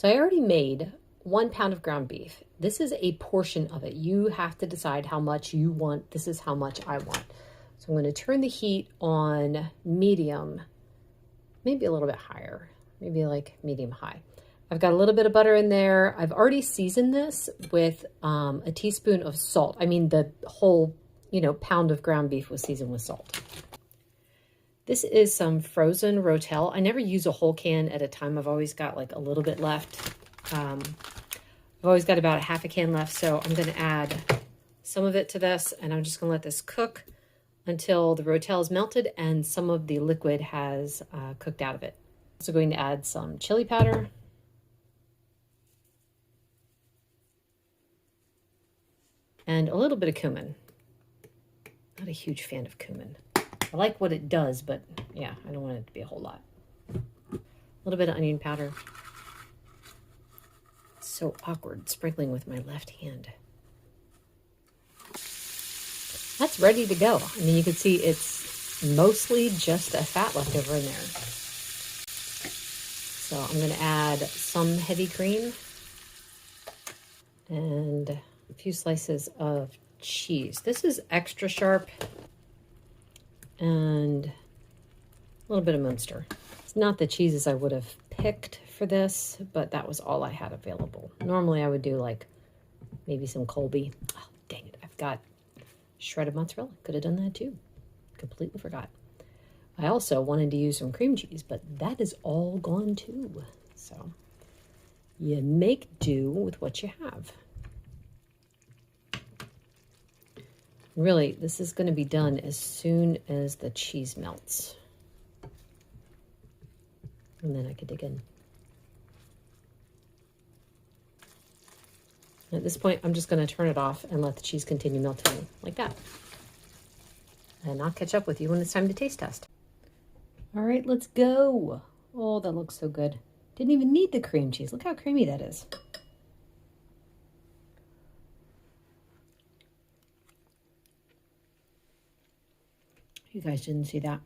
So I already made 1 pound of ground beef. This is a portion of it. You have to decide how much you want. This is how much I want. So I'm going to turn the heat on medium, maybe a little bit higher, maybe like medium high. I've got a little bit of butter in there. I've already seasoned this with a teaspoon of salt. I mean, the whole, pound of ground beef was seasoned with salt. This is some frozen Rotel. I never use a whole can at a time. I've always got like a little bit left. I've always got about a half a can left. So I'm going to add some of it to this, and I'm just going to let this cook until the Rotel is melted and some of the liquid has cooked out of it. Also going to add some chili powder. And a little bit of cumin. Not a huge fan of cumin. I like what it does, but yeah, I don't want it to be a whole lot. A little bit of onion powder. It's so awkward sprinkling with my left hand. That's ready to go. I mean, you can see it's mostly just a fat left over in there. So I'm going to add some heavy cream and a few slices of cheese. This is extra sharp and a little bit of Munster. It's not the cheeses I would have picked for this, but that was all I had available. Normally I would do like maybe some Colby. Oh, dang it. I've got shredded mozzarella. Could have done that too. Completely forgot. I also wanted to use some cream cheese, but that is all gone too. So you make do with what you have. Really, this is going to be done as soon as the cheese melts. And then I could dig in. At this point, I'm just going to turn it off and let the cheese continue melting like that. And I'll catch up with you when it's time to taste test. All right, let's go. Oh, that looks so good. Didn't even need the cream cheese. Look how creamy that is. You guys didn't see that.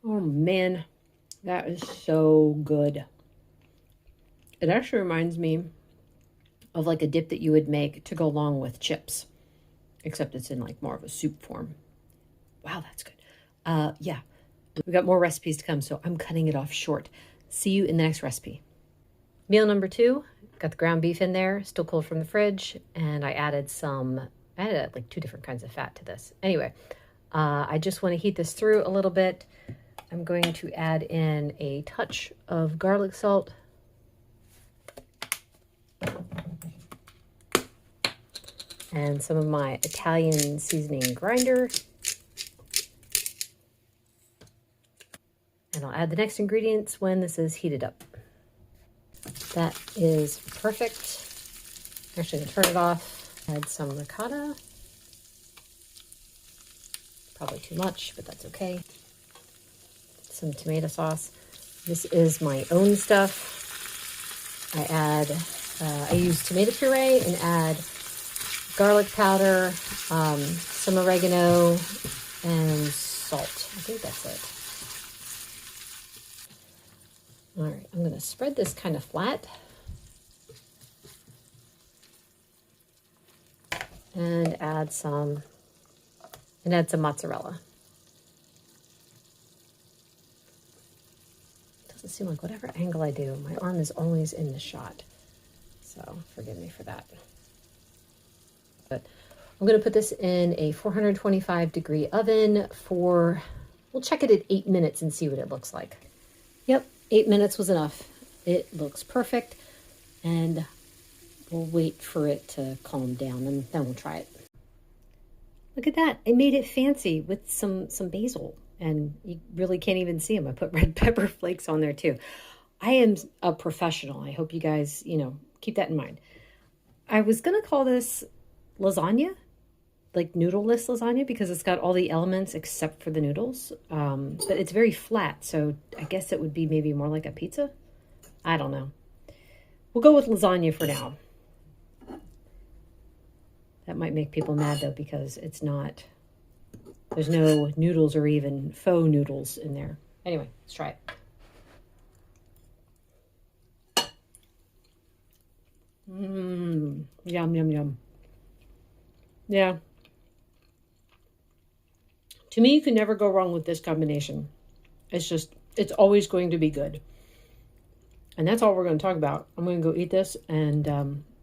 Oh man, that is so good. It actually reminds me of like a dip that you would make to go along with chips, except it's in like more of a soup form. Wow, that's good. Yeah, we've got more recipes to come, so I'm cutting it off short. See you in the next recipe. Meal number 2, got the ground beef in there, still cold from the fridge, and I added like 2 different kinds of fat to this. Anyway, I just want to heat this through a little bit. I'm going to add in a touch of garlic salt. And some of my Italian seasoning grinder. And I'll add the next ingredients when this is heated up. That is perfect. Actually, I'm going to turn it off. Add some ricotta. Probably too much, but that's okay. Some tomato sauce. This is my own stuff. I use tomato puree and add garlic powder, some oregano, and salt. I think that's it. All right, I'm going to spread this kind of flat. And add some mozzarella. Doesn't seem like whatever angle I do, my arm is always in the shot. So forgive me for that. But I'm going to put this in a 425-degree oven for, we'll check it at 8 minutes and see what it looks like. Yep, 8 minutes was enough. It looks perfect. And we'll wait for it to calm down and then we'll try it. Look at that. I made it fancy with some basil. And you really can't even see them. I put red pepper flakes on there too. I am a professional. I hope you guys, keep that in mind. I was going to call this lasagna, like noodle-less lasagna, because it's got all the elements except for the noodles. But it's very flat, so I guess it would be maybe more like a pizza. I don't know. We'll go with lasagna for now. That might make people mad though, because it's not, there's no noodles or even faux noodles in there. Anyway, let's try it. Yum, yum, yum. Yeah. To me, you can never go wrong with this combination. It's always going to be good. And that's all we're going to talk about. I'm going to go eat this, and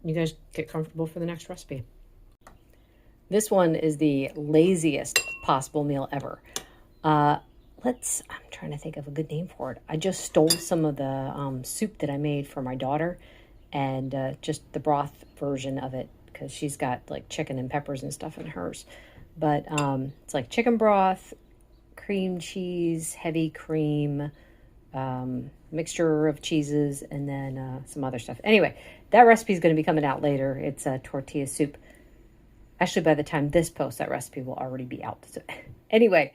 you guys get comfortable for the next recipe. This one is the laziest possible meal ever. I'm trying to think of a good name for it. I just stole some of the soup that I made for my daughter, and just the broth version of it, because she's got like chicken and peppers and stuff in hers. But it's like chicken broth, cream cheese, heavy cream, mixture of cheeses, and then some other stuff. Anyway, that recipe is going to be coming out later. It's a tortilla soup. Actually, by the time this posts, that recipe will already be out. So, anyway,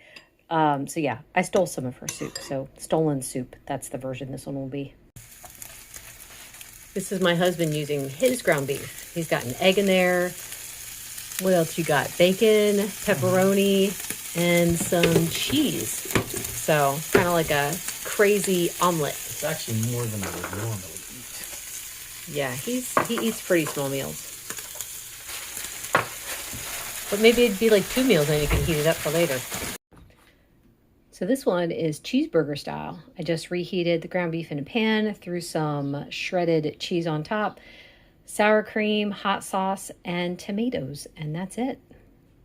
so yeah, I stole some of her soup. So stolen soup, that's the version this one will be. This is my husband using his ground beef. He's got an egg in there. What else you got? Bacon, pepperoni, and some cheese. So kind of like a crazy omelet. It's actually more than I would normally eat. Yeah, he eats pretty small meals. But maybe it'd be like 2 meals and you can heat it up for later. So this one is cheeseburger style. I just reheated the ground beef in a pan, threw some shredded cheese on top, sour cream, hot sauce, and tomatoes, and that's it.